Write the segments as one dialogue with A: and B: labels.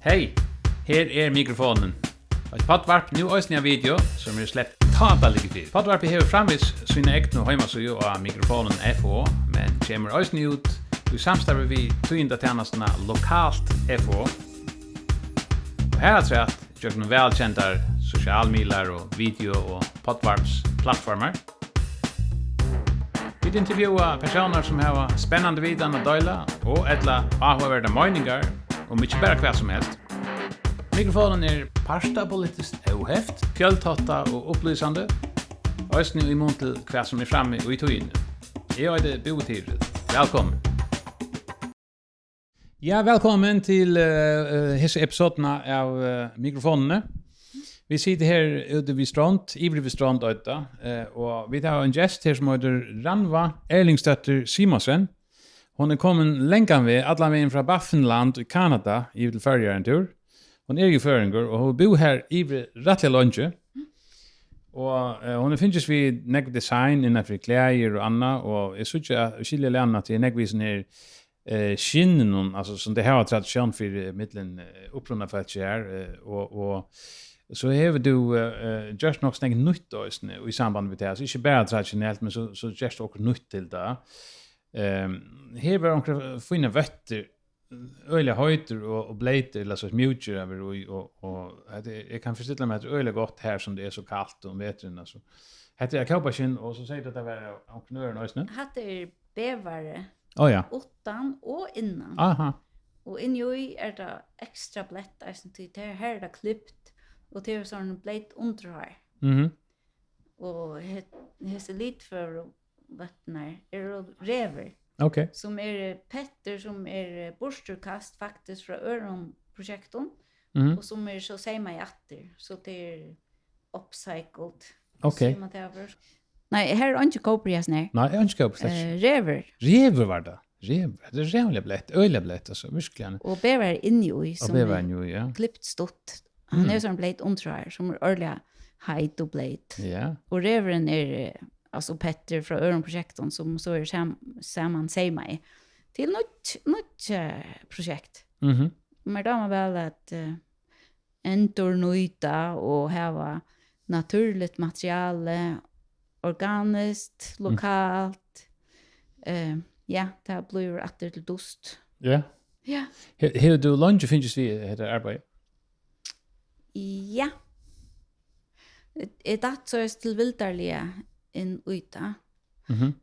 A: Hej, här mikrofonen. Ett poddvarp nu ösnä video som är släppt totalt lite. Poddvarp har framvis sina egna hemsidor och mikrofonen FO, men kommer ösnä ut i samstarve vi tvinda tjänsterna lokalt FO. Och här tror jag att jag välkända socialmedier och video och poddvarps plattformar. Vi intervjuar personer som har spännande vidan att dela och ettla avhörda meningar om mycket bara kvar som helst. Mikrofonen är parsta politiskt ohäft, fjöldtotta och upplysande. Öst nu i mån till kvar som är framme och i tog. Jag är det Boetir. Välkommen. Ja, välkommen till hessa episoderna av mikrofonerna. Vi sitter här ute vid strand, ivrig vid strand och vi har en gäst här som heter Ranva Erlingsdotter Simonsen. Hon är kommen länge med alla vägen från Baffinland i Kanada i till förra en tur. Hon är ju föringer och hon bor här ivrig rättliga lunch. Och hon finns vid neck design innanför kläder och annat och är så att skilja lärna till neckvisen här skinnen alltså som det har tradition för mittlen upprunna för att här och så har du just nog snägt nytt då i samband med det här. Så inte bara traditionellt men så just också nytt till det. Här var några fina vötter öliga höjter och blöter eller så mjuker över och jag kan förstå mig att öliga gott här som det är så kallt och vetren alltså. Hette jag kaupaskinn och så säger det att det var om knören ösnen.
B: Hade är bevare.
A: Ja.
B: Utan och innan.
A: Aha.
B: Och injui är det extra blött alltså till det här är det klippt och det är sån blött underhår. Och det ser lite för vattnar är rever.
A: Okej.
B: Som är petter som är borsturkast faktiskt från öronprojekten. Och som är så säger man jätter så det är upcycled.
A: Okej.
B: Nej, här är inte kopias nej.
A: Nej, inte kopias.
B: Rever.
A: Rever var det. Rever. Det är jävla blött, öliga blött alltså, verkligen.
B: Och bevar inne i som
A: ja.
B: klippt stort. Han är sån blött underhår som är öliga height och blött.
A: Ja.
B: Och reveren är alltså Petter från öronprojekten som så är samman säger mig till något projekt. Men då man väl att entornoita och ha naturligt material, organiskt, lokalt. Ja, det blir åter till dust.
A: Ja.
B: Ja.
A: Hur du lunch finns vi heter arbete?
B: Ja. Det så är till vildarliga in uta.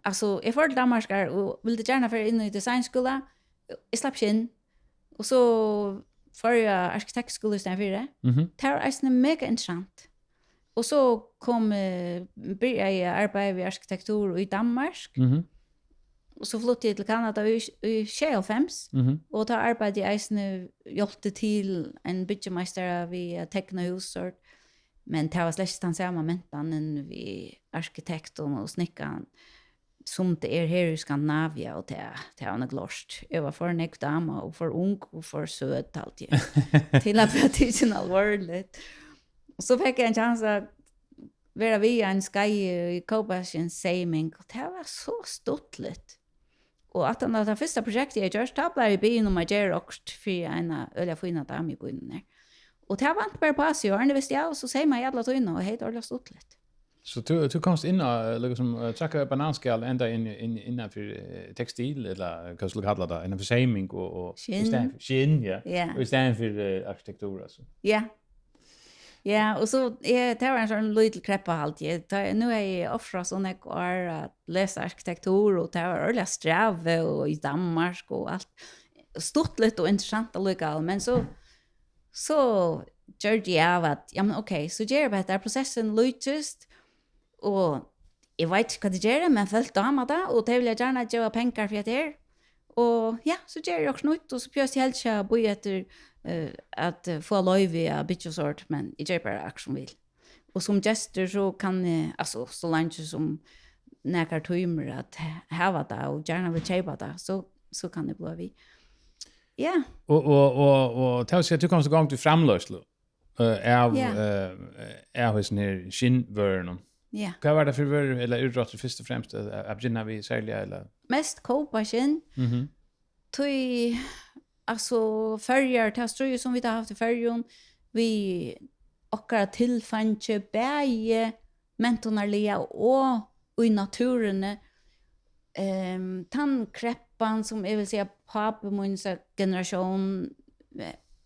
B: Alltså, jag får Danmark och vill det gärna för in i designskola. Jag slapp in. Och så får jag arkitektskola istället för det. Det är mega intressant. Och så började jag arbeta med arkitektur i Danmark. Och så flyttade jag till Kanada i 2005. Och då arbetade jag hjälpte till en byggmästare vid tecknahusort. Men det var släkt den samma mentan än vi arkitekten och snickaren som det är här i Skandinavien och det var något lorst. Jag var för en dama och för ung och för söt alltid. Till att prata allvarligt. Och så fick jag en chans att vara via en skaj i Kobashins Seiming och det var så stottligt. Och att det första projektet jag gjorde, då blev jag byn om att göra också för en öliga fina dam i byn där. Och det var inte bara på sig, och det visste jag, och så säger man jävla tøyna, och helt ordentligt stottligt.
A: Så du komst in och liksom tacka bananskal ända innanför textil eller vad skulle kalla det, innanför seiming och skinn, ja. Och istället för arkitektur alltså.
B: Ja. Ja, och så det var en sån liten kreppa alltid. Nu är jag offra såna år att läsa arkitektur och det var ordentligt sträve och i Danmark och allt. Stottligt och intressant och lokal, men så gjorde jag att, ja men okej, så gör jag att processen lytest och jag vet inte vad det gör, men följt damer det och det vill jag gärna göra pengar för det. Och ja, så gör jag också nytt och så pjöst jag helt inte bo efter att få lov i bytjesort, men jag gör bara som vill. Och som gester så kan jag, alltså så länge som näkar tøymer att hava det och gärna vill köpa det, så kan det bli vi. Ja.
A: Och tell sig att du kommer så gång till framlöslo är hos ner skinnvörn.
B: Ja.
A: Vad var det för vör eller urrott först och främst att vi sälja eller
B: mest kopa skinn. Tui alltså färger till ströj som vi har haft i färgen vi och tillfänge bäge mentonarliga och i naturen tandkreppan som jag vill säga pappas generation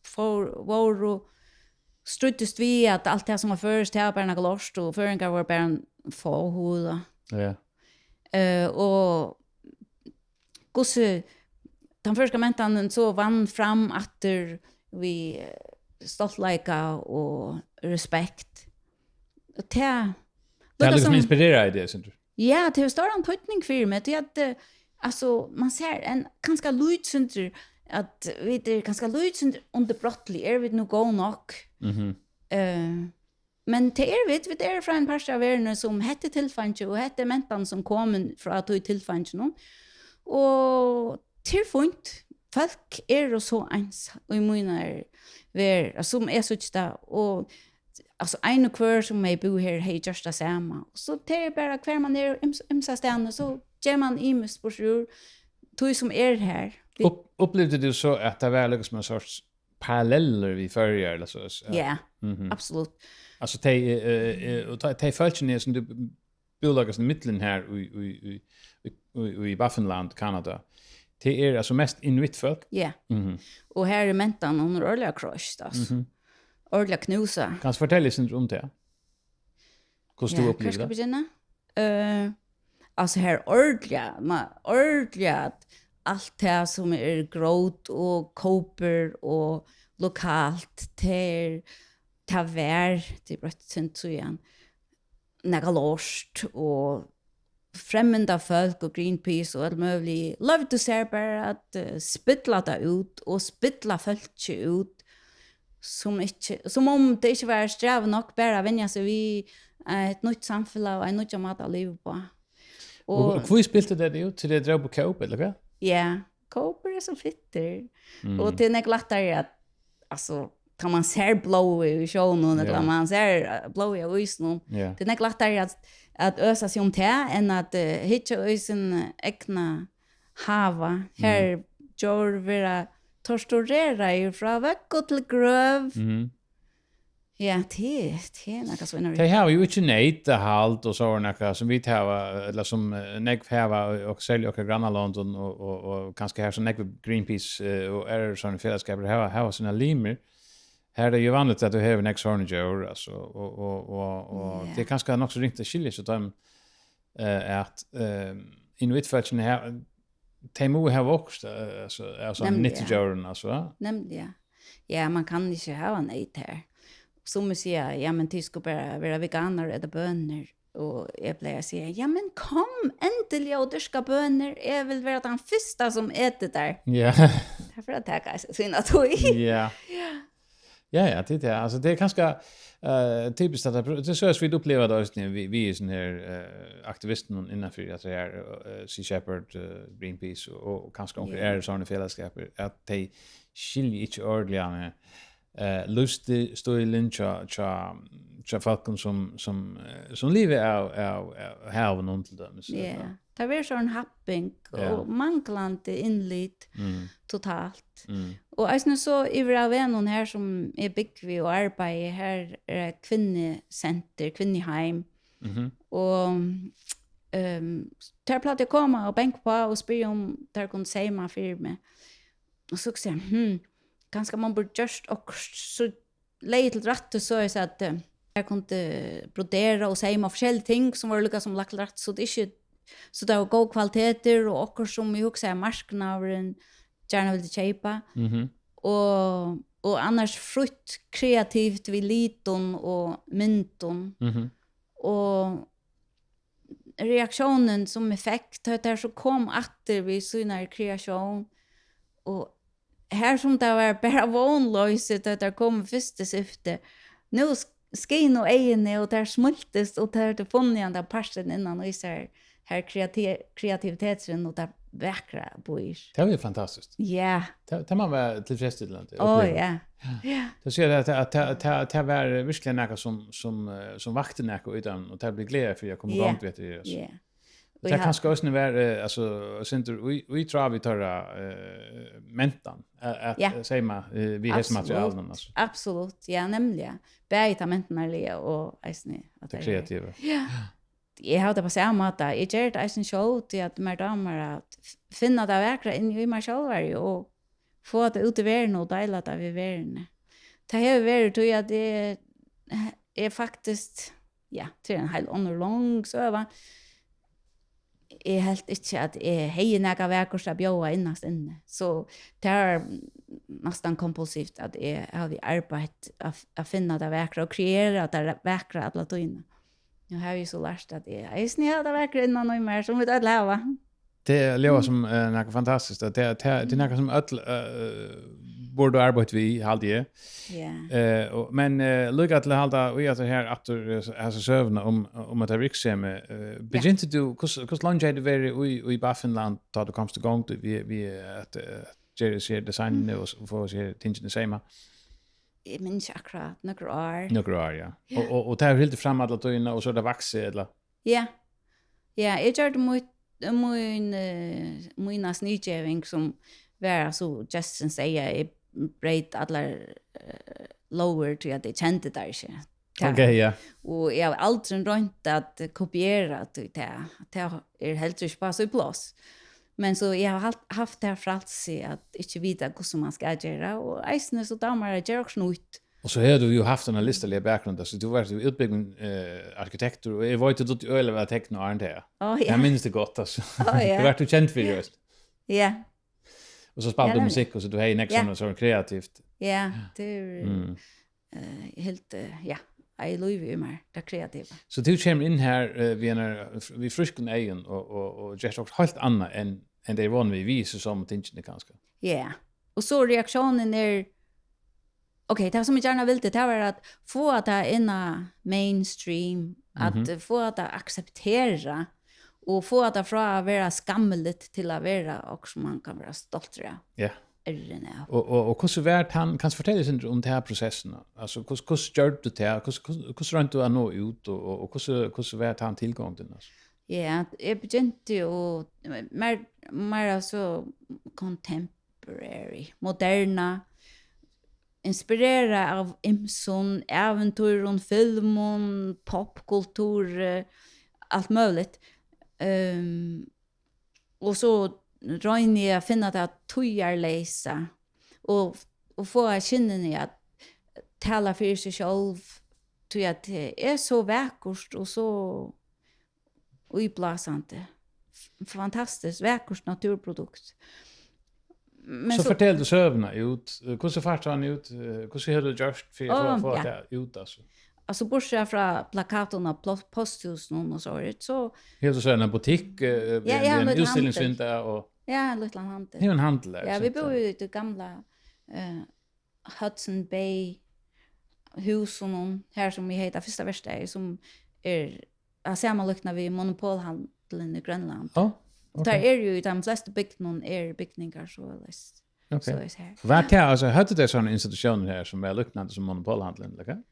B: för struttest vi att allt det som var först här bara något lost och föringar var bara en förhud.
A: Ja.
B: Och gosse den första mentan så vann fram att vi stoltleika och respekt. Och det
A: liksom inspirerar det syns du.
B: Ja, det är stor en putning för mig det att alltså man ser en ganska lutsunder att vi det ganska lutsunder underbrottlig vi nu gå nog. Men det vi det från en par av världen som hette tillfänge och hette mentan som kom från att tillfänge nu. Och till fint folk så ens och i menar som så där och alltså en kvar som mig bo här hej just det samma så det är bara kvar man imsa stan så ger man imus på sjur tog som här
A: upplevde du så att det var liksom en sorts paralleller vi förr eller så
B: ja absolut
A: alltså te fölkene som du bolagas i mitten här i Baffinland Kanada det är alltså mest inuitfolk
B: ja och här är mentan under ordliga crush alltså ordliga knusa
A: kan du fortälja lite om det hur du upplevde
B: det alltså här ordliga allt det som är growt och koper och lokalt till tavär till bröttsent så igen negalost och främmande folk och Greenpeace och allt möjligt love to say bara att spittla det ut och spittla folk ut som om det inte var sträv nog bara vänja sig vi ett nytt samhälle och en nytt mat att leva på.
A: Och hur spilte det ut till det drog på Coop eller vad?
B: Ja, Coop är så fitter. Och det är lättare att alltså kan man ser blå i showen eller man ser blå i isen. Det är lättare att ösa sig om det än att hitta isen egna hava. Här gör vi torturera ju från vecka till gröv. Ja, det är något så enormt.
A: Det har ju inte nejt halt och så något som vi tar eller som neck har och sälja och Granaland och kanske här så neck Greenpeace och är sån fällskap har såna limer. Här är ju vanligt att du har next orange alltså och det kanske också riktigt skiljer så att att inuitfolken här Temo har också alltså 90-åren alltså.
B: Nämligen. Ja, man kan inte ha en eit här. Som säger, ja men det ska bara vara veganer eller bönor. Och jag blir säga, ja men kom äntligen och dyrka bönor. Jag vill vara den första som äter där.
A: Ja.
B: Därför att jag kan syna tog.
A: Ja. Ja, det är alltså det är ganska typiskt att det så vi upplever det vi är sån här aktivisten innanför att det är Sea Shepherd, Greenpeace och kanske också är såna fällskap att de skiljer inte ordentligt lustig cha falcon som lever av haven och till dem så.
B: Ja. Det var sån happing och manglande inlit totalt. Och alltså så över av en här som är byggvi och arbetar här är kvinnocenter, kvinnohem. Och där platt jag komma och bänk på och spela om där kunde säga mig för mig. Och så säger ganska man borde just och så lite rätt så är så att jag kunde brodera och säga mig olika ting som var lika som lagt rätt så det är inte så det var god kvaliteter och också som vi också är marknaden gärna vill köpa. Och annars frukt kreativt vid liton och mynton. Och reaktionen som effekt där så kom att vi synar kreation och här som det var bara vanlöst att det kom första syfte. Nu skin och egna och där smultes och där det funnit den parten innan och så här kreativiteten och där vackra boys.
A: Det var ju fantastiskt.
B: Ja.
A: Det man var tillfredsställande.
B: Ja.
A: Det ser att det var verkligen något som vakte något utan och det blir glädje för jag kommer långt vet du.
B: Ja.
A: Det kan också vara alltså syns vi tror vi tar mentan att säga man vi har materialen alltså.
B: Absolut. Ja, nämligen. Bäita mentanarliga och eisne att
A: det kreativa.
B: Ja. Jag har det på samma att jag gör det eisne show till att mer damer att finna det vackra in i mig själv och få det ut i världen och dela det vid världen. Det har varit tror jag det är faktiskt till en hel underlång så va. Helt inte att hej några veckor att bjöa innast inne. Så det är nästan kompulsivt att har vi arbetat att finna det vackra och kreera det vackra alla tiden. Nu har vi så lärt att det är snälla det vackra innan och mer som vi då leva.
A: Det lever som något fantastiskt att det är något som borde arbeta vi halde.
B: Ja.
A: Men lugga till halda vi att det här att alltså sövna om att rikshem begynte du hur långt är det var i Baffinland då du komst igång vi att Jerry ser design och få se tingen samma.
B: Men akkurat några år.
A: Ja. Och det har helt fram alla tøyna och så det växer eller.
B: Ja. Ja, jag gjorde mina snitjeving som var så Justin säger breit alla lower till att det kände där inte.
A: Okej, ja.
B: Och jag har aldrig rönt att kopiera det. Det är helt inte bara så plats. Men så jag har haft det här fralse att inte veta hur man ska göra. Och eisne så damer att göra också nytt.
A: Och så har du ju haft en listig bakgrund. Så du var ju utbyggd arkitektur. Och jag var ju inte öle var teckna och det. Jag minns det gott alltså. Det var du känt för just.
B: Ja.
A: Och så spelade du musik och så du har ju nästan så kreativt.
B: Ja, det är helt I love you mer det kreativa.
A: Så du kommer in här vi friskon egen och just också helt annat än det var vi visar som tingene kanske.
B: Ja. Och så reaktionen är okej, det som jag gärna vill det var att få att det inna mainstream att få att acceptera och få att från att vara skamligt till att vara också man kan vara stolt över.
A: Ja.
B: Och
A: hur så värt han kan fortälja sig om det här processen. Alltså hur störde du det här? Hur rent du att nå ut och hur så värt han tillgång till oss?
B: Ja, jag begynte och mer så contemporary, moderna inspirera av imson, äventyr, film, popkultur, allt möjligt. Och så röjner jag finna att tojar läsa och få kinnen i att tala för sig själv till att det är så vackert och så utblasande. Fantastiskt vackert naturprodukt.
A: Men så fortell du sövna ut. Hur så fart han ut? Hur så har du gjort för att få det ut alltså?
B: Alltså bortsett från plakaten av posthusen och så.
A: Helt så en butik, en utställningsvinter och
B: ja, en liten handel.
A: Det är en handel där.
B: Ja, vi bor ju i det gamla Hudson Bay husen här som vi heter första värsta som är sammanlukna vid monopolhandeln i Grönland.
A: Ja. Okay.
B: Där är ju de flesta byggningar så läst.
A: Okej. Vad är alltså hade det såna institutioner här som är liknande som monopolhandeln, eller?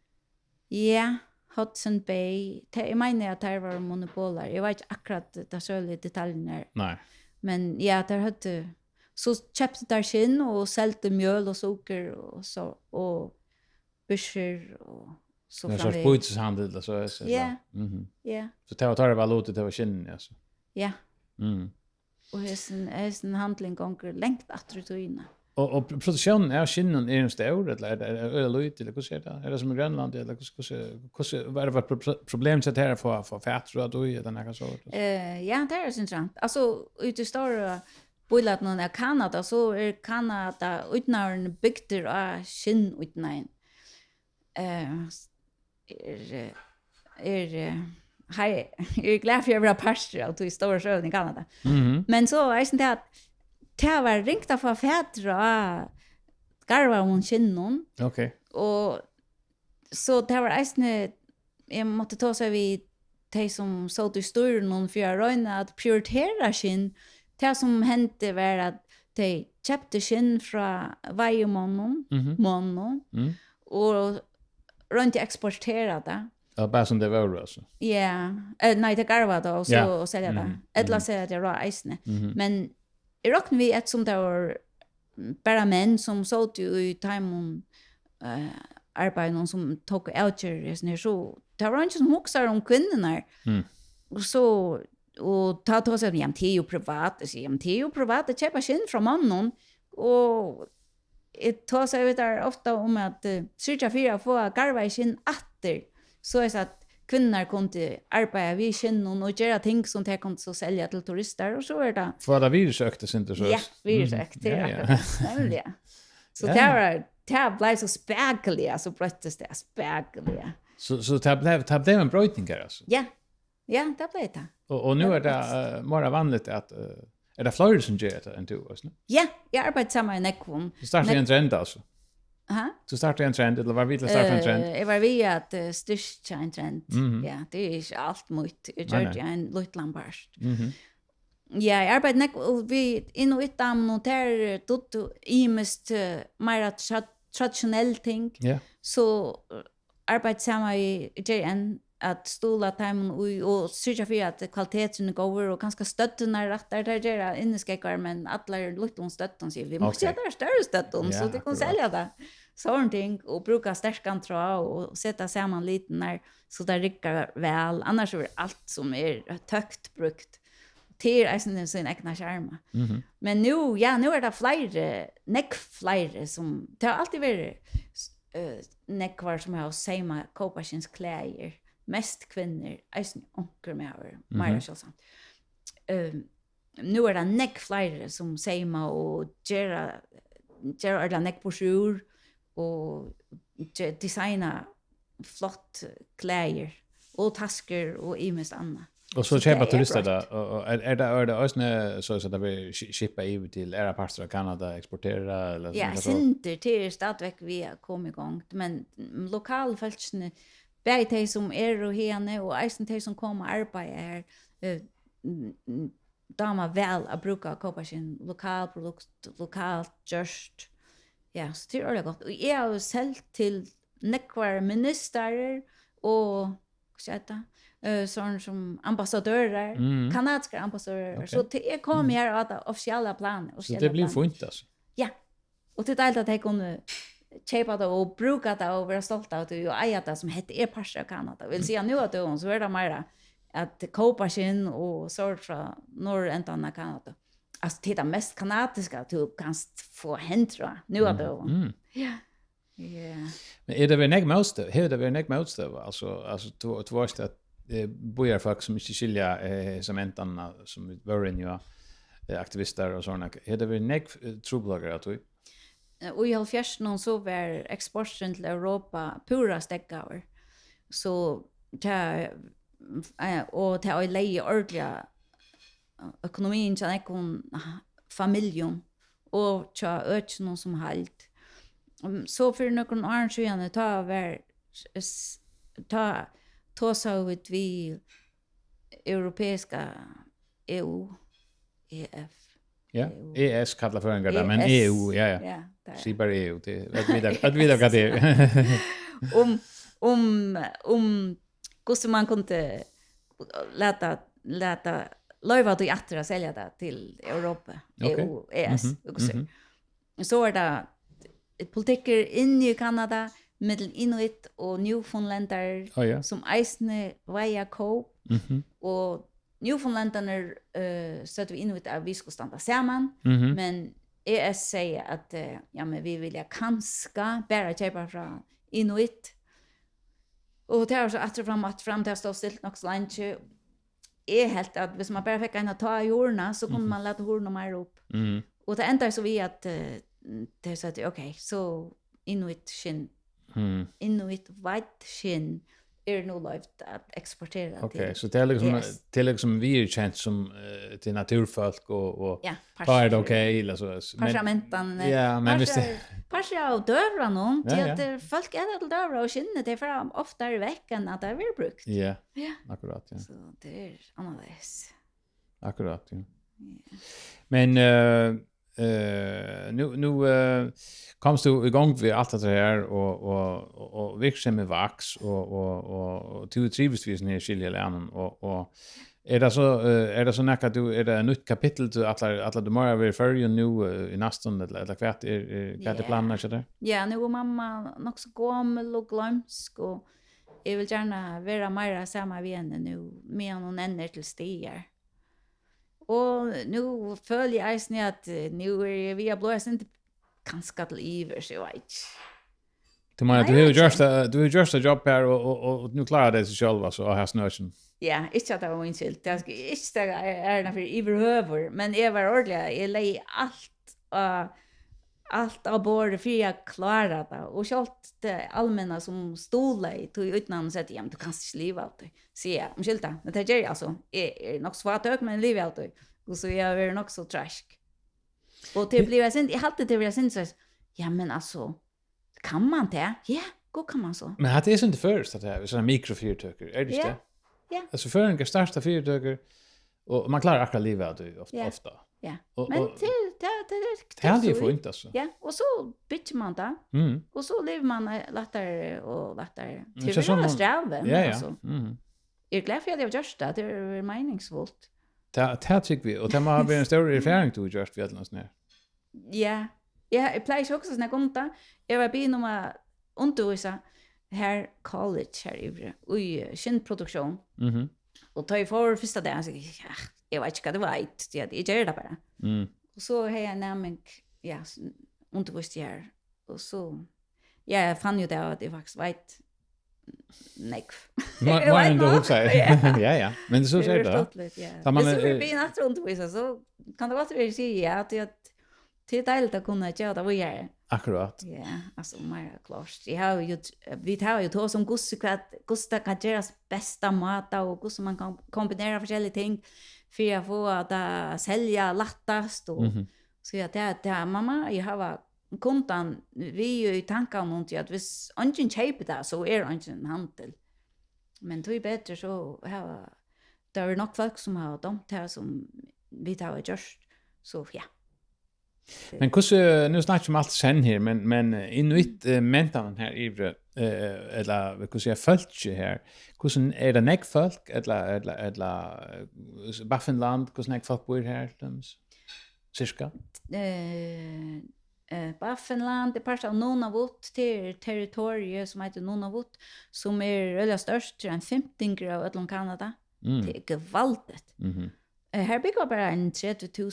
B: Ja, Hudson Bay. Jag menar att det var monopoler. Jag vet inte akkurat det så detaljerna.
A: Nej.
B: Men ja, där hade så köpte där skinn och sålde mjöl och socker och så och böcker och så
A: framvägs. Det är så sprutshandel så är det.
B: Ja. Ja.
A: Så tar det väl låt det var skinn alltså.
B: Ja. Och hästen handling gånger längt att rutina.
A: Och produktionen är skinnen är en stor eller är det löjt eller hur ser det? Är det som i Grönland eller hur vad är det problem så här för fetter och då är den här så?
B: Ja, det är intressant. Alltså ute i stora boilat någon är Kanada så är Kanada utnärn bygder av skinn utnärn. Hej, jag är glad för att jag var pastor och i stora sjön i Kanada. Men så är det inte att det var ringt av fetter och garva om kinnon.
A: Okej.
B: Och så det var eisne, jag måtte ta sig vid de som såg i sturen för att röjna att prioritera skinn. Det som hände var att de köpte skinn från varje månad och röjna exportera det.
A: Ja, bara som det var alltså.
B: Ja, nej, det garva då och så
A: Ja.
B: sälja det. Eller säga det rå isne. Men jag räknar vi ett som det var bara män som såg i time arbete någon som tog outger så det var inte som huxar om kvinnorna. Och så och ta sig hem till privat, så hem till privat det köpa skinn från mannen och det tar sig vet där ofta om att syrja för att få garva i sin åter så är så att kvinnor kunde arbeta vid skinnen och göra ting som de kunde så sälja till turister och så är det.
A: För det virusöktes inte så.
B: Ja, virusökt. Nämligen. Så det blev så späckliga, så bröttes det späckliga.
A: Så det blev en brötning alltså?
B: Ja, det blev det.
A: Och nu är det mer vanligt att är det fler som gör det än du?
B: Ja, jag arbetar samma i Nekvon.
A: Du startade en trend alltså? Du startade en trend, eller var vi till att starta en trend?
B: Jag var vid att styrka en trend. Ja, det är inte allt mot. Jag gör det en liten barst. Ja, jag arbetar vi in och utan och där då imest mer traditionell ting. Så arbetar samma i en att stola time och sörja för att kvaliteten går och kanske stötterna rättar där inneskäckar men alla lite stötten så vi måste göra det större stötten så det kan sälja det. Sån ting och bruka stärkan tror och sätta samman lite när så där rycker väl annars är allt som är tökt brukt till sin egna skärma. Men nu är det fler som det har alltid varit neckvar som har samma kopashins kläder mest kvinnor eisen onkel med över Maria Schultz. Nu är det neckflyer som samma och gera alla neckbrosjur och designa flott kläder och tasker och imest annat.
A: Och så köpa turister då och är det också så att vi shippa EU till era parter av Kanada exportera eller
B: ja, synter till stadväck vi kom igång men lokalfolkene bägge som är och henne och eisen de som kommer arbeta är dama väl att bruka köpa sin lokal produkt lokalt just ja så det är det gott och jag har sålt till nekvar ministrar och så sån som ambassadörer kanadiska ambassadörer så det kommer här att officiella plan
A: så det blir fint alltså
B: ja och det är allt att jag kunde köpa det och bruka det och vara stolt av det och äga det som heter parser av Kanada. Vill säga nu att så är det mer att köpa sin och så från norrändan av Kanada. Alltså det är mest kanadiska du kan få hända nu att ja.
A: Men är det väl nägmotstånd? Hur det väl nägmotstånd? Alltså du varst att bojar folk som inte skilja som äntarna som var ju aktivister och såna. Är det väl trubblare att
B: och i 70 någon så var exporten till Europa pura stäckar. Så och ta och lägga ordliga ekonomin så att kon familjen och ta öch någon som halt. Så för någon annan så gärna ta så ut vi europeiska EU EF.
A: Ja, ES kallar för en grej men EU ja. Så bara EU det att vi vad det är. Hur man kunde låta löva det att sälja det till Europa. EU ES så är det politiker in i Kanada med Inuit och Newfoundlander som eisne via kop och Newfoundlandarna sätter vi Inuit att vi ska stanna samman men ES säger att ja men vi vill kanske bara köpa från Inuit och det är så att fram till att stå stilt något länge är helt att hvis man bara fick en att ta i horna så kunde man låta horna mer upp och det ändrar så vi att det så att okej så Inuit skin Inuit white shin är nog lövt att exportera till. Okej, så det är liksom vi är känt som till naturfolk och är det okej eller så.
B: Parlamenten.
A: Ja, men visst
B: Passar av dövra någon till att folk är till dövra och skinnet det fram ofta i veckan att det är brukt.
A: Ja. Akkurat, ja.
B: Så det är annorlunda.
A: Akkurat, ja. Men nu komst du igång vid allt det här och virksomhet vax och du trivs vid såna här skilja lärnen och är det så näka du är det ett nytt kapitel till alla de mer över för nu i nästan eller kvart är planerna så där.
B: Ja, nu är mamma nog så gammal och glömsk och jag vill gärna vara mer samma vi henne nu med hon änner till stigar. Och nu följer jag snä att nu är vi har blåst inte kanske till iver så jag vet.
A: Du menar du har just ett jobb här och nu klarar det sig själva så har snösen.
B: Ja, inte att det var inskilt. Jag ska inte stäga ärna för överhuvud, men jag var ordentlig. Jag lägger allt av bordet för jag klarar det. Och självt det allmänna som stolar i tog utan att säga, du kan inte liva allt. Så jag, skilta, det gör jag alltså. Jag är nog svart hög, men liv allt. Och så jag är nog så trask. Och till blir jag sen, jag hade det jag sen så ja men alltså, kan man det? Ja, gå kan man så.
A: Men det är inte först att det är såna mikrofyrtöker, är det inte?
B: Ja.
A: Alltså för en starta fyrtöker och man klarar akkurat livet ofta.
B: Ja.
A: Och,
B: men
A: det hade ju fått inte alltså.
B: Ja, och så byter man det. Och så lever man lättare och lättare. Till det är sträven.
A: Ja.
B: Alltså. Jag är glad för att jag har gjort det. Det är meningsfullt.
A: Det tycker vi. Och det må ha blivit en större erfaring du har gjort vid ett sånt.
B: Ja. Jag plejer också såna konta. Jag var bin om att undervisa här college här i skinnproduktion. Och ta i för första dagen så jag vet inte vad det var. Jag gör det bara. Och så har jag nämligen undervist här. Och så jag fann ju det att jag faktiskt vet nej.
A: Vad ändå också. Ja. Men så säger det.
B: Så man är bin att undervisa så kan det vara att säga att det är dejligt att kunna göra det vi är.
A: Akkurat.
B: Ja, alltså mer klart. Vi har ju då som gusta kan göras bästa mat och hur man kan kombinera olika ting för att få att sälja lättast och så det mamma jag har kundan vi ju i tankarna om att hvis ingen köper det så är ingen handel. Men det är bättre så har det är nog folk som har dömt här som vi har gjort så ja.
A: Men nu snackar vi allt sen här men inuit mentan här i eller vad ska jag följa här. Hur är det näck folk eller Baffinland hur näck folk bor här cirka?
B: Baffinland det passar Nunavut till territoriet som heter Nunavut som är väldigt störst än 15 av öllom Kanada. Det är gewaltigt. Här bygger bara en 30 000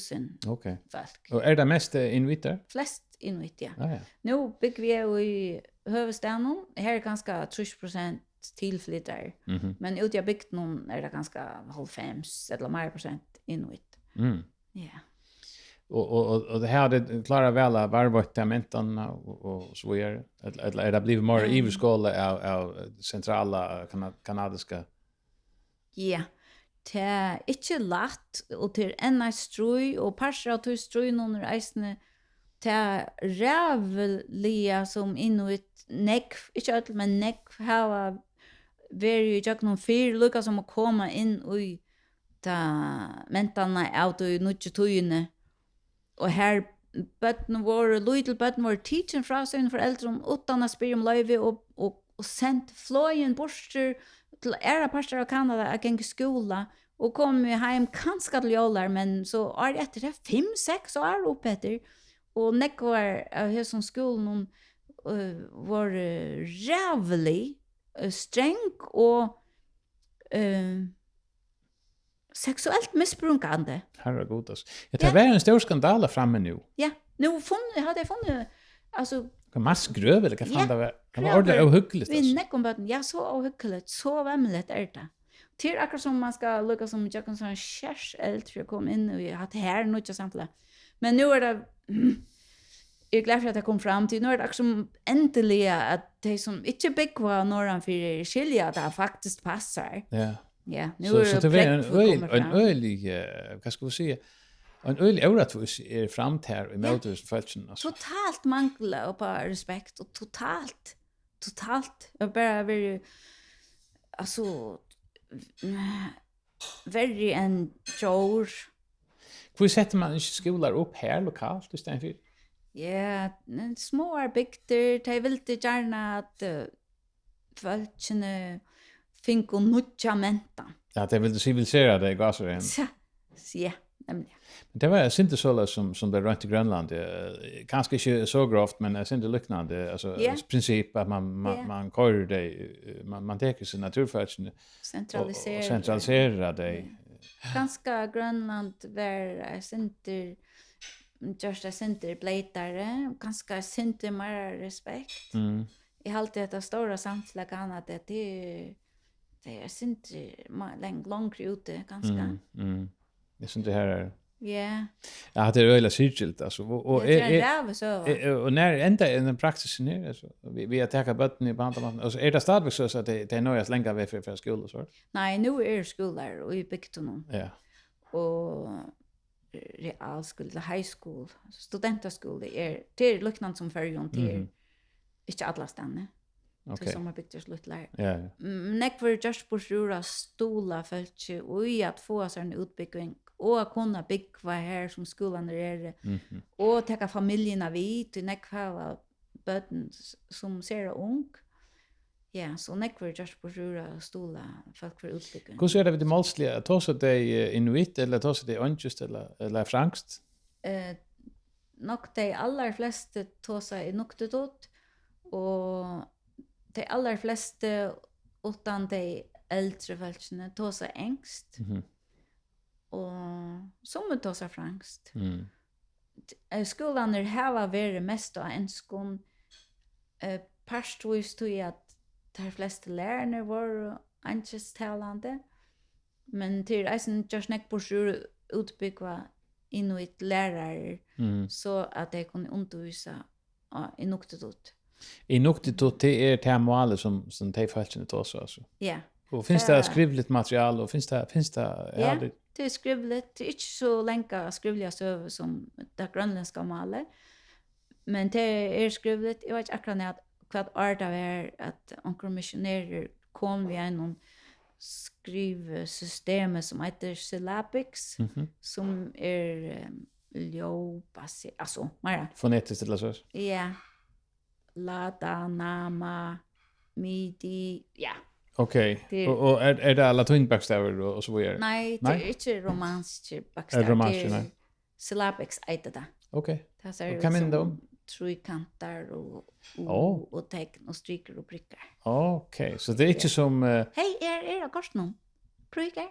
B: folk.
A: Och är det mest inuiter?
B: Flest inuit, ja.
A: Ja.
B: Nu bygger vi i huvudstaden. Här är ganska 30% tillflyttare. Men ute i bygden är det ganska 95 eller mer procent inuit. Ja.
A: Och det här det klarar väl att varva mentan och så är eller är det blivit mer ivskola av centrala kanadiska?
B: Ja. Det är inte lätt och till en strøy och passar att du strøy under eisene det rävliga som inuit nekv, inte öll men nekv har varit jag någon fyr lukka som att komma in i ta mentarna av i nutje tøyene och här bötten var little bötten var teaching fra sin föräldrar utan att spela om löve och sent flöjen borster till era pastor av Kanada att gänga skola och kom hem kanske till jolar men så är det efter det 5-6 år upp efter och nekvar av hos skolan var rävlig sträng och sexuellt missbrukande.
A: Herregud alltså. Jag tar en stor skandal framme nu.
B: Ja, nu hade jag funnit alltså
A: massgröv eller vad fan det var. Det var ordentligt ohyggligt.
B: Vi nekombaten, ja så ohyggligt, så vämmeligt är det. Till akkurat som man ska lukka som jag kan sån kärseld för att komma in och ha det här något samtidigt. Men nu är det jag är glad för att jag kom fram till nu är det som äntligen att det som inte byggva norran för skilja det faktiskt passar.
A: Ja.
B: Ja, nu
A: så
B: är
A: det en ölig vad ska vi säga en ölig orättvis är framt här i mötesfälten alltså.
B: Totalt mangla på respekt och totalt jag bara vill alltså very and George.
A: Hur sätter man inte skolar upp här lokalt istället för?
B: Ja, små bygder, de vill gärna att folkene finko nutja mentan.
A: Ja, det vill du civilisera det i gasaren.
B: Ja, nämligen.
A: Men det var inte så som det runt i Grönland. Kanske inte så grovt, men det är inte liknande. Alltså princip att man kör det, man tar sig naturförutsättningar och centraliserar det.
B: Ganska Grönland var center just a center blätare, ganska center mer respekt. I allt det stora samhällsläget att det är center långt ute ganska.
A: Det som det här är.
B: Ja.
A: Ja, det är öliga särskilt alltså och när ända en praxis ner alltså vi attackar botten i bandamattan alltså är det stadigt så att det är nöjas längre väg för skolan så.
B: Nej, nu är skolan och i bygden.
A: Ja.
B: Och realskola, high school, studentaskola är liknande som förrjun till inte alla stannar.
A: Okej.
B: Som har byggt oss lite.
A: Ja.
B: Nekvar just på stora stola fältje och i att få sån utbyggning och kunna bygga här som skolan är och ta familjerna vid till nekva böden som ser ung. Ja, så nekvar just på stora stola folk för utbyggning.
A: Hur ser det vid målsliga? Tar så det inuit eller tar så det onjust eller franskt?
B: Nog de allra flesta tar sig noktetot och de allra flesta utan de äldre folkene tar sig engst. Och som tar sig franskt. Skolan har varit mest av enskon parstvis till att de flesta lärare var engelsktalande. Men till eisen just nek på utbygga inuit lärare så att de kunde undervisa i noktetot.
A: I noktetot det är termålet som de falskene tar så alltså.
B: Ja.
A: Och finns det skrivligt material och finns det
B: ja, det är skrivligt. Det är inte så länge skrivliga söver som det grönländska malet. Men det är skrivligt. Jag vet akkurat vad art av är att onkel missionärer kom via någon skrivsystem som heter syllabics som är ljåbaserat. Alltså, mera.
A: Fonetiskt eller så?
B: Ja. Lada, nama, midi, ja.
A: Okej. Och är det alla latinbokstäver och så vidare?
B: Nej, det är inte romanska bokstäver.
A: Är romanska, nej.
B: Syllabics heter det.
A: Okej.
B: Det är
A: kan man då?
B: Trekanter och tecken och stryker och prickar.
A: Okej, så det är inte som...
B: Hej, är det korsnum? Prickar?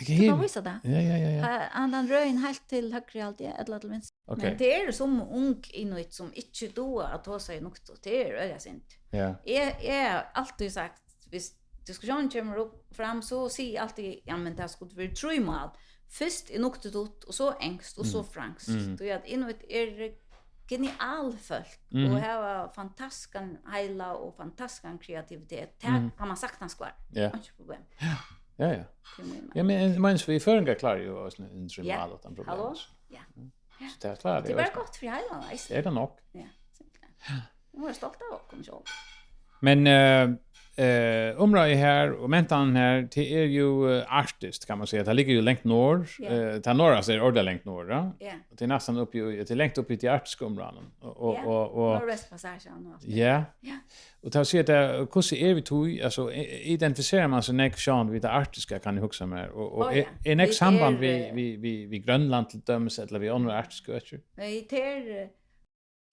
A: Du
B: kan visa det.
A: Ja.
B: Han rör helt till högre alltid, eller till vänster.
A: Okay.
B: Men det är som ung inuit som inte då att ta sig något. Det är öliga sint.
A: Ja.
B: Jag har alltid sagt, hvis diskussionen kommer upp fram så säger alltid, ja men det skulle vara tröjmal. Först är något ut och så engst och så franskt. Då är att inuit är genial folk och har fantastiska hela och fantastiska kreativitet. Det kan man sagt skvar.
A: Ja.
B: Inte problem.
A: Ja. Ja, men vi förringar klarar ju oss en tröjmal utan problem.
B: Hallå? Ja.
A: Så det är klart.
B: Det var gott för hela.
A: Det är det nog.
B: Ja. Jag var stolt av att komma så.
A: Men området här och mentan här det är ju artist kan man säga. Det ligger ju längt norr. Det norra så är ordet längt norr, ja. Det är nästan upp ju det är längt upp i det artiska området och
B: Nordvästpassagen och
A: ja. Och tar sig att hur ser vi tog alltså identifierar man sig näck sjön vid det artiska kan ni huxa mer och är näck samband vi Grönland till dömes eller vi andra artiska vet du.
B: Nej,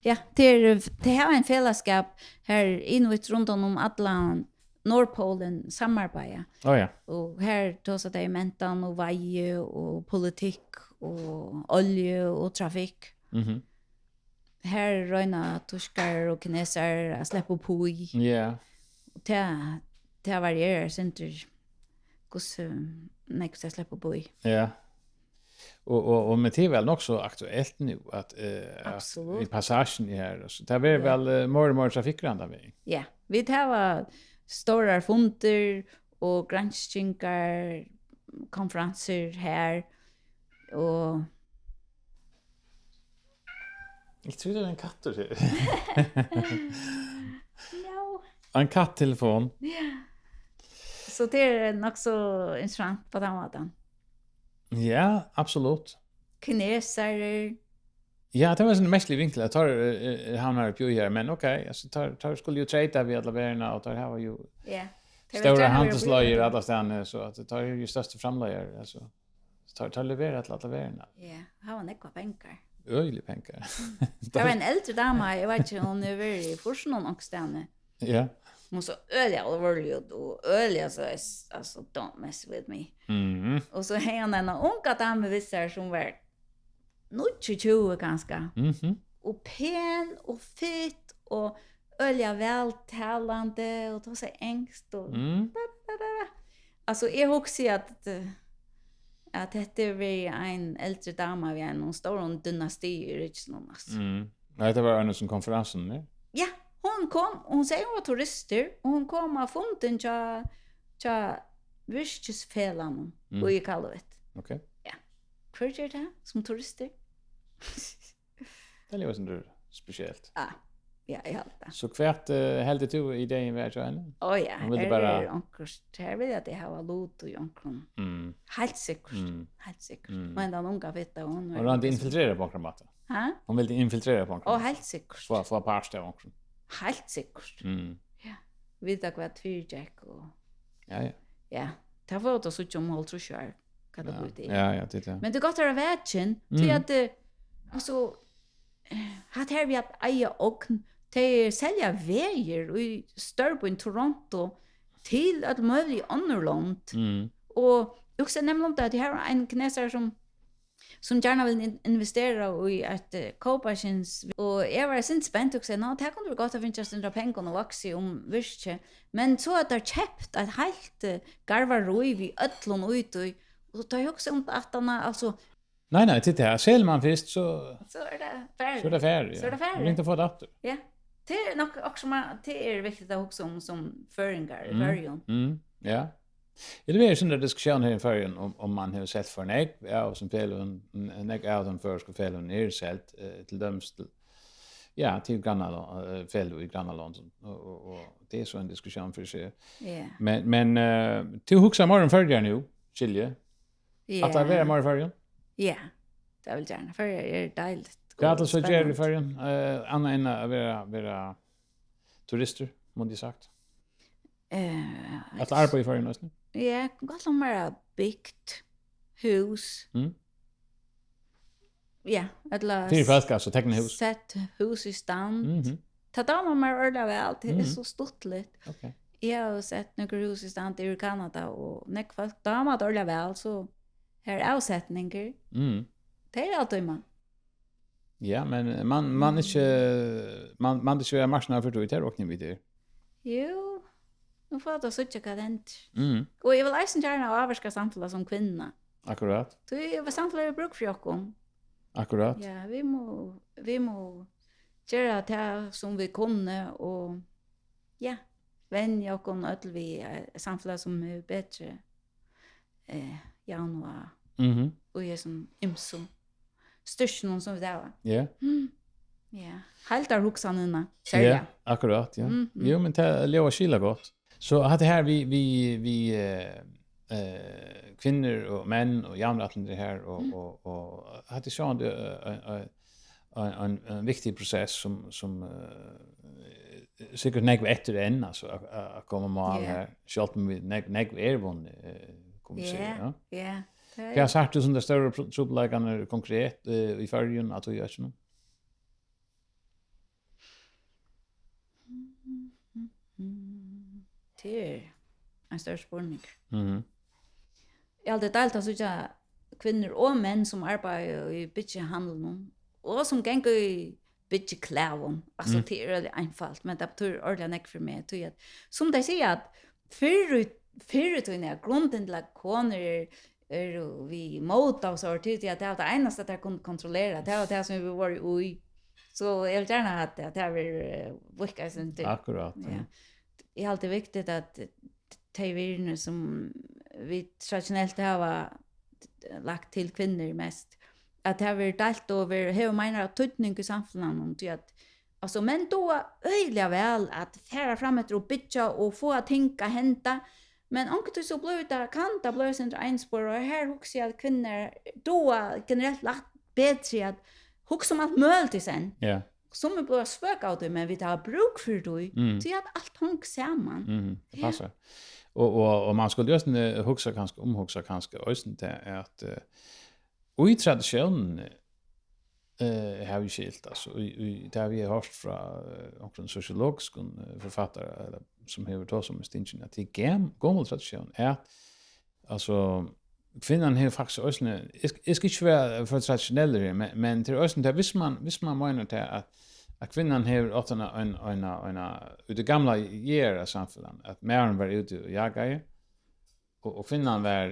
B: ja, det har en fällskap här inuit runt om Atlant Nordpolen samarbete.
A: Ja.
B: Och här tar sig det mentan och vaje och politik och olje och trafik. Här röna tyskar och kineser att släppa på i.
A: Ja.
B: Det varierar inte hur mycket jag släpper på i.
A: Ja. Och med det är väl också aktuellt nu att i passagen här så det är väl mer trafikranda vi.
B: Ja, vi tar stora fonder och granskningar konferenser här och
A: jag tror det är en katt där.
B: Ja.
A: En katttelefon.
B: Ja. Så det är nog så intressant på den måten.
A: Ja, absolut.
B: kineser.
A: Ja, det var en mestlig vinkel. Jag tar hamnar upp ju här, men okej, alltså tar skulle ju trade vi alla värna och tar har ju
B: Ja.
A: stora handelslager alla stan så att det tar ju största framlager alltså. Tar levererat till alla värna.
B: Ja, har en ekva pengar.
A: Öjlig pengar.
B: Det var en äldre dama, jag vet inte hon är väl i forskning och stanna.
A: Ja.
B: Hon så öliga allvarlig och öliga så alltså don't mess with me.
A: Mhm.
B: Och så har han en unga dame visar som var 22 ganska.
A: Mhm.
B: Och pen och fit och öliga vältalande och då så ängst och Alltså jag också att det är en äldre dama vi en stor dynasti i Ryssland.
A: Nej, det var en som konferensen, ne?
B: Ja, hon kom, hon säger hon var turister och hon kom av fonden tja virkesfällan och i Kalvet.
A: Okej.
B: Ja. Hur är det som turister?
A: Det är ju sånt speciellt.
B: Ja, jag har det.
A: Så kvärt helt du idén var så än.
B: Ja,
A: Hon ville bara
B: här vill jag att det har lot och jonkron. Helt säkert. Helt säkert. Men den unga vet hon.
A: Och hon infiltrerade bankramaten.
B: Ha?
A: Hon ville infiltrera bankramaten.
B: Ja, helt säkert.
A: Få parsta bankrum.
B: Helt säkert. Ja. Vet jag vad Jack och
A: Ja.
B: Ja. Det var det så som håll tror jag. Kan det bli det.
A: Ja, det.
B: Men det går att vägen till att alltså hat här vi att eja och te sälja väger i Sturban Toronto till att möjligt Underland. Och också nämligen att det här är en kineser som gärna vill investera i att Cooperations och jag var sen spänt också nå det kunde gå att finna sådana pengar och växa virke men så att det köpt ett helt garvar roi vi öllon ut och tar ju också att han alltså
A: Nej, titta här. Säljer man fisk så
B: är det färdigt.
A: Så är det färdigt.
B: Så är det färdigt.
A: Vi inte få det åter.
B: Ja. Det är nog också det är viktigt att också som föringar i början.
A: Ja. Det är sån där diskussion här i förrän om man har sett för en ägg och som fel en ägg av den för ska fel en är sett till döms till Granaland fel i Granaland och det är så en diskussion för sig.
B: Ja.
A: Men till huxa morgon förrän nu Chile.
B: Ja.
A: Att det är morgon förrän.
B: Ja. Det vill gärna för det är dejligt.
A: Vad så gör i förrän Anna än att vara turister måste jag sagt. Att arbeta i förrän nästan.
B: Ja, gott om bara byggt hus. Ja, eller
A: Fyra fälskar så teckna hus.
B: Sätt hus i stand. Ta damer mer ordla väl, det är så stortligt.
A: Okej.
B: Jag har sett några hus i stand i Kanada och när folk damer ordla väl så här är avsättningar. Det är alltid man.
A: Ja, men man inte man inte är marknad för det och ni vid det.
B: Jo. Nu får jag så inte kadent. Och jag vill läsa gärna avvarska samtala som kvinna.
A: Akkurat.
B: Så jag vill samtala i bruk för jokken.
A: Akkurat.
B: Ja, vi må göra det som vi kunde och ja, vänja jokken öll vi samtala som är bättre januar. Och jag som imsum. Styrsten som vi där.
A: Ja.
B: Ja, helt där huxanna.
A: Ja, akkurat, ja. Jo, men det lever skilla gott. Så att det här vi kvinnor och män och jämnatliga här och att det så en viktig process som säkert nägg efter än alltså att komma med här självt med nägg ervon kommer säga.
B: Ja.
A: Jag har sagt det som det större problemet konkret i förrjun att du gör så.
B: Det är en större spårning. Jag har alltid delt att så kvinnor och män som arbetar i bytjehandeln och som gänger i bytjekläven. Alltså det är väldigt enkelt, men det betyder ordentligt näck för mig. Som de säger att förut grunden till att koner är vi mot av så tid att det är det enaste att jag kunde kontrollera. Det var det som vi var i. Så jag vill gärna att det är viktigt inte.
A: Akkurat.
B: Ja. Det är alltid viktigt att teorierna som vi traditionellt har lagt till kvinnor mest att det har varit delt över hur menar att tydning i samhället till att alltså men då öjliga väl att färra fram ett och bitcha och få att tänka hända men onkel så blir det kan det bli sen enspår och här också att kvinnor då generellt bättre att huxa om allt möjligt sen.
A: Ja.
B: Som är bara svök av det, men vi tar bruk för det. Så att allt hängt samman.
A: Det passar. Och man skulle just huxa kanske östen till att i traditionen har vi skilt alltså det har vi hört från en sociologisk författare eller som har tagit som distinction att det gammal tradition är alltså kvinnan har faktiskt östen är ska inte vara för traditionella men till östen där visst man menar det att kvinnan har åt en ut det gamla era samhället att männen var ute och jagade och kvinnan var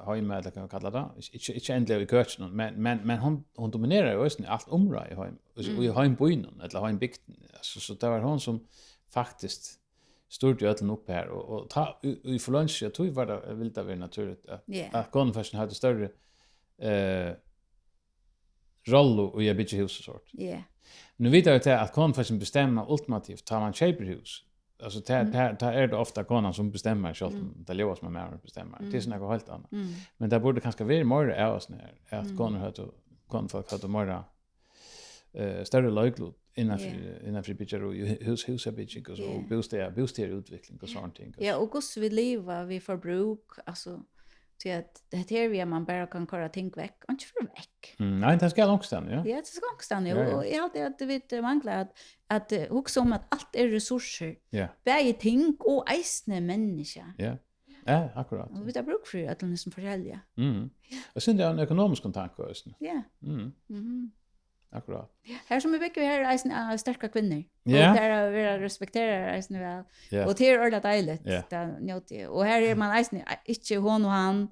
A: hemma eller kan man kalla det inte ändliga i kötchen men hon dominerar ju östen allt område i hem och i hembyn eller hembygden så det var hon som faktiskt stod ju öden upp här och ta i för lunch jag tror var det vill det vara naturligt att konfession hade större roll och jag bygger hus och sort.
B: Ja.
A: Nu vet jag att konfession bestämmer ultimativt tar man köper hus. Alltså det är det ofta konan som bestämmer själv det lås som man bestämmer. Det är något helt annat. Men det borde kanske vara mer av oss när att konfolk hade mer större löjklot innanför bygger och husbygg och så bostadsutveckling och sånt ting.
B: Ja, och hur vi lever vi förbruk alltså till att det här vi man bara kan köra ting väck och inte för väck.
A: Nej, det ska också stanna, ja.
B: Ja, det ska också stanna och jag hade att vi manglar att huxa om att allt är resurser.
A: Ja.
B: Bäge ting och eisne människa.
A: Ja. Ja, akkurat.
B: Och vi tar bruk för att det som förhälja.
A: Och sen det är en ekonomisk kontakt också.
B: Ja.
A: Akkurat.
B: Här som vi bygger här är starka kvinnor.
A: Ja.
B: Och där vi respekterar eisne väl. Och det är ordentligt dejligt. Det njöt. Och här är man eisne inte hon och han.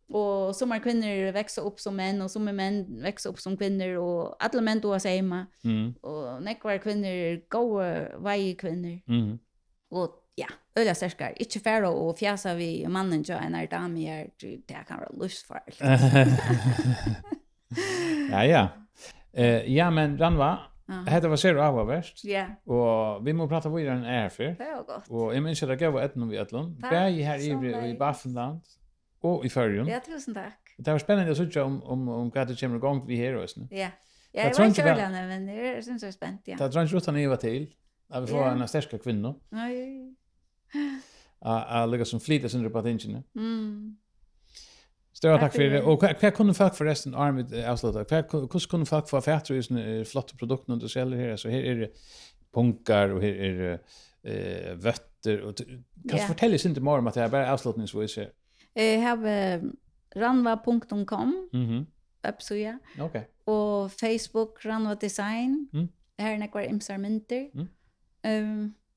B: Och som kvinnor växer upp som män och som män växer upp som kvinnor och alla män då säger man. Och nekvar kvinnor goda varje kvinnor. Och ja, öliga starka. Inte färre och fjäsa vi mannen så en dam här det kan vara lustfarligt.
A: Ja. Ja, men Ranva, det var så avvärst.
B: Ja.
A: Och vi må prata vidare än är för.
B: Det var gott.
A: Och jag minns att jag var ett nu vid Atlant. Bäj här i Baffinland och i Färjön.
B: Ja, tusen tack.
A: Det var spännande att se om vad det kommer igång vi här också.
B: Ja. Jag var inte överlande, men det syns så spänt, ja.
A: Det tror jag inte Eva till. Att vi får en starka kvinna.
B: Nej.
A: Lägga som flyter sin på attention. Stort tack för det. Och vad kunde folk förresten Arvid avsluta? Hur kunde folk få fatt i såna flotta produkter och säljer här så här är det punkar och här är det vötter och kan du fortälja inte mer om att det är bara avslutningsvis här?
B: Jag har ranva.com. Webbsida.
A: Okej.
B: Och Facebook Ranva Design. Här är några imsarmenter.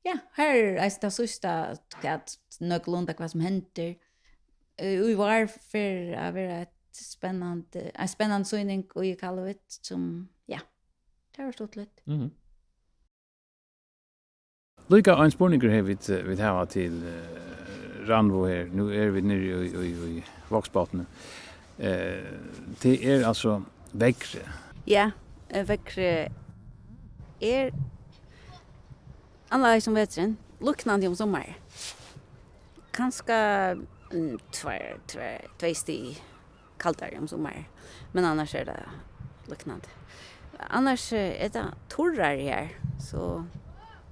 B: Ja, här är det sista att nöglunda vad som händer. Vi var för att vara en spännande syning och i Kalvit som, ja, det har stått lite.
A: Lika en spårningar här vi har till Ranvo här. Nu är vi nere i Vågsbaten. Det är alltså väckre.
B: Ja, väckre är alla som vet sen, luknande om sommar. Kanske två stig kallare om sommar. Men annars är det liknande. Annars är det torrare här. Så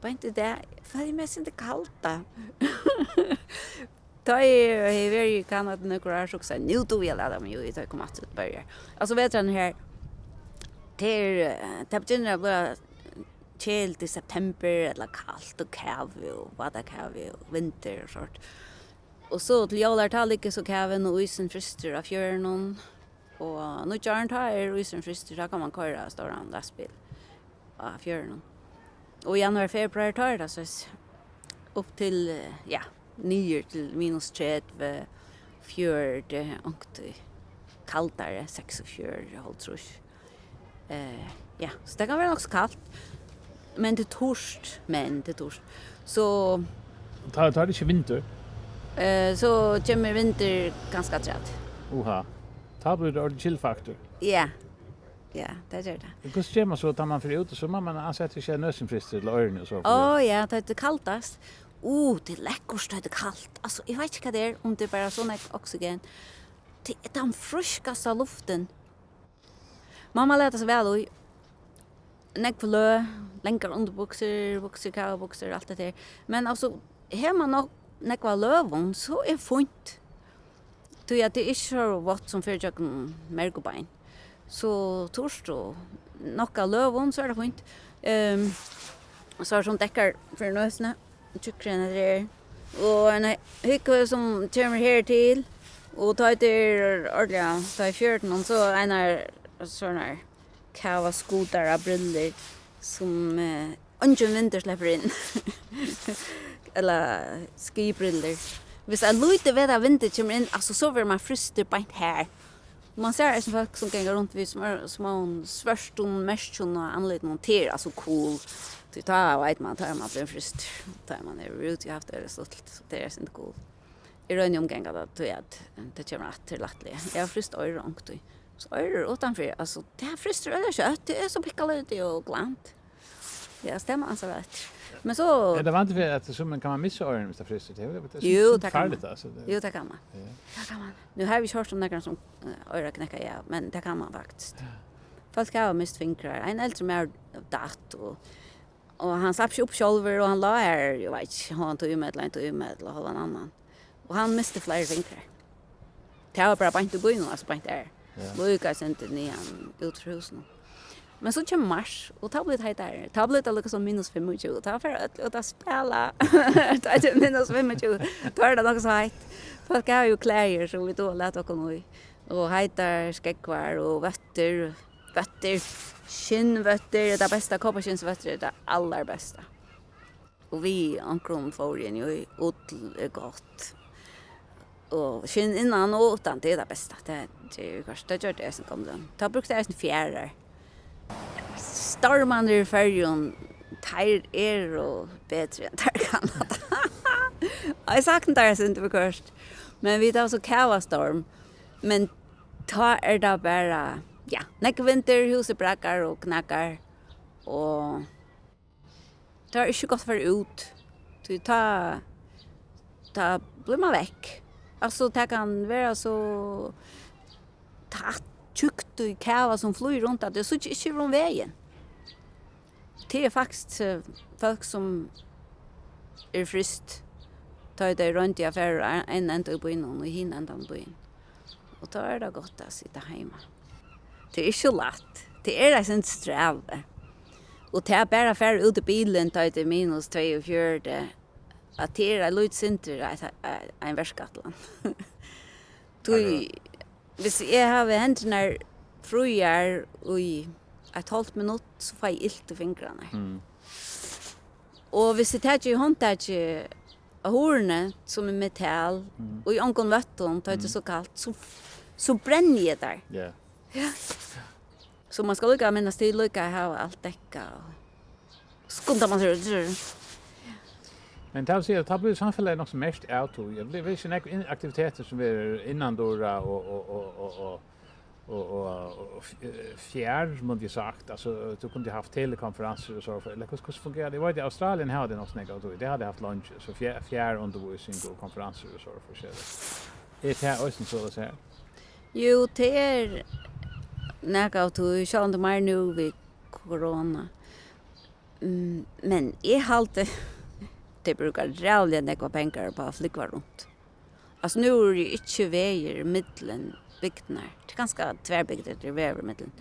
B: bara inte det. För det är mest inte kallt då. Då är vi i Kanada några år också. Nu då vill jag lära mig ju att komma att börja. Alltså vet du här. Det betyder att bli chill i september eller kallt och kavig och vadakavig och vinter och sånt. Och så till jævlar ikke så kæven og isen frister av fjøren. Og nå kjøren tar isen frister, så kan man køre stora lastbil av fjøren. Og i januar, februar tar det så upp till, ja, 9 till minus 30, fjörd, och kallare, 6 håll tror jag. Ja, så det kan vara också kallt. Men det är torst. Så
A: tar det inte vinter.
B: Så kommer vinter ganska trätt.
A: Oha. Tar du det chillfaktor?
B: Ja. Ja, det gör det.
A: Hur ska man så tar man för ut och så man ansätter sig nösenfrister till öronen och så.
B: Ja, det är kalltast. Det är läckert det är kallt. Alltså, jag vet inte vad det är om det bara sån oxygen. Det är den friskaste luften. Mamma lät sig väl och näck för lö, länkar underboxer, kavaboxer, allt det där. Men alltså, här man nog näck var lövon så är fint. Då jag det är så vad som för jag merkobein. Så torst och nocka lövon så är det fint. Så som täcker för nösna, tyckren där. Och en hycka som kommer här till och tar det ordliga, tar 14 och så en såna kava skotar av briller som ungen vinter släpper in. Eller skibriller. Hvis jag lite vet att vinter kommer in, alltså så vill man fryster på här. Man ser en folk som går runt vid små svärstun, mästun och anledning till, alltså cool. Det vet man, tar man blir fryst. Tar man är ute, jag har haft det så det är inte cool. I rönn omgång att det kommer att till lattliga. Jag har fryst öre långt. Så öre utanför, alltså det här frystar öre kött, det är så pickaligt och glant. Ja, stämmer alltså rätt. Men så...
A: Är det vant vid att man kan man missa öronen hvis det frystar till?
B: Jo, det kan man.
A: Alltså,
B: Jo, det kan man. Det kan man. Nu har vi kört om några som öra knäcka, ja, men det kan man faktiskt. Folk har mist fingrar. En äldre mer datt och han slapp upp själver och han la här, jag vet inte, han tog med eller hålla en annan. Och han miste flera fingrar. Det var bara inte början, alltså bara inte där. Lyckas inte nian ut för husen. Men så kommer mars och tablet heter tablet är liksom minus 25. Ta för att spela. Det är minus 25. Då är det något så hett. Folk har ju kläder så vi då lät och nu och heter skäggkvar och vätter, skinnvätter, det bästa kopparskinsvätter det allra bästa. Och vi ankrum får ju ut gott. Och skinn innan och utan det är det bästa. Det är kanske det gör det som kommer. Ta brukar det en fjärde. Storman i färgen tar er och bättre än tar Kanada. Jag saknar det inte först. Men vi tar så kavastorm. Men ta är det bara, ja, näck vinter, huset brakar och knackar. Och det är inte gott för ut. Ta blir man väck. Alltså det kan vara så tatt. Tjukt och kava som flyr runt att det så inte från vägen. Det är faktiskt folk som är fryst. Tar det runt i affärer en ända upp innan och hin ända på in. Och då är det gott att sitta hemma. Det är så lätt. Det är en sträva. Och det är bara för ut i bilen tar det minus 24. Att det är lite sinter en värskatlan. Hvis jeg har hendt når frujar i et halvt minutt, så får jeg ilt i fingrene. Og hvis jeg tar ikke håndtaget av horene, som er metall, og i ångon vatten, tar det så kallt, så brenner jeg der. Ja. Så man skal lykke minnes til lykke ha alt dekka. Skundar man sig.
A: Men det säger att det samhället något som mest out och jag vill se några aktiviteter som är innandora och fjärr som du sagt alltså du kunde haft telekonferenser och så för eller hur fungerar det? Var det Australien hade något snäggt då det hade haft lunch så fjärr undervisning och konferenser och så för sig. Det här också så så här.
B: Jo, det är något du sa inte mer nu vid corona. Men jag håller det brukar rävliga nekva pengar på att flyga runt. Alltså nu är det inte vägar mittlen bygdnar. Det är ganska tvärbygder det är vägar mittlen.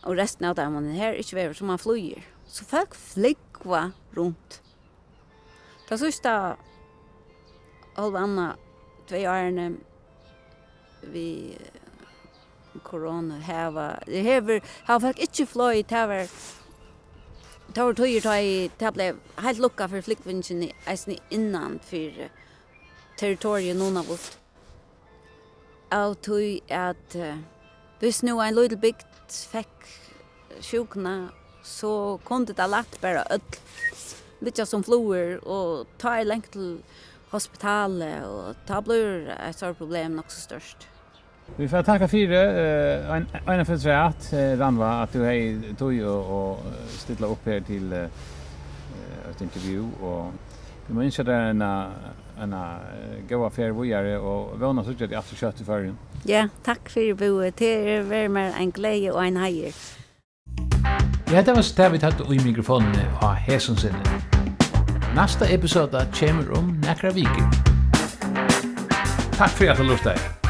B: Och resten av dem här är inte vägar som man flyger. Så folk flyger runt. Det sista halvanna 2 åren vi corona har folk inte flöjt här. Det var tøyer det blev helt lukka for flyktvinsjen innan for territoriet noen av oss. Av tøy at hvis nu en liten bygd fikk sjukna, så kunde det lagt bare litt som floer og ta lengt til hospitalet, og ta blir et sånt problem nok så størst.
A: Vi får tacka för en för tvärt Ranva att du har tog och ställa upp här till ett intervju och vi måste där en gå affär vidare och våna så att det efter kött i förrän.
B: Ja, tack för bo till värmer en glädje och en hejer.
A: Ja, det var så vi tatt i mikrofonen av Hesonsen. Nästa episode kommer om några veckor. Tack för att du lyssnade.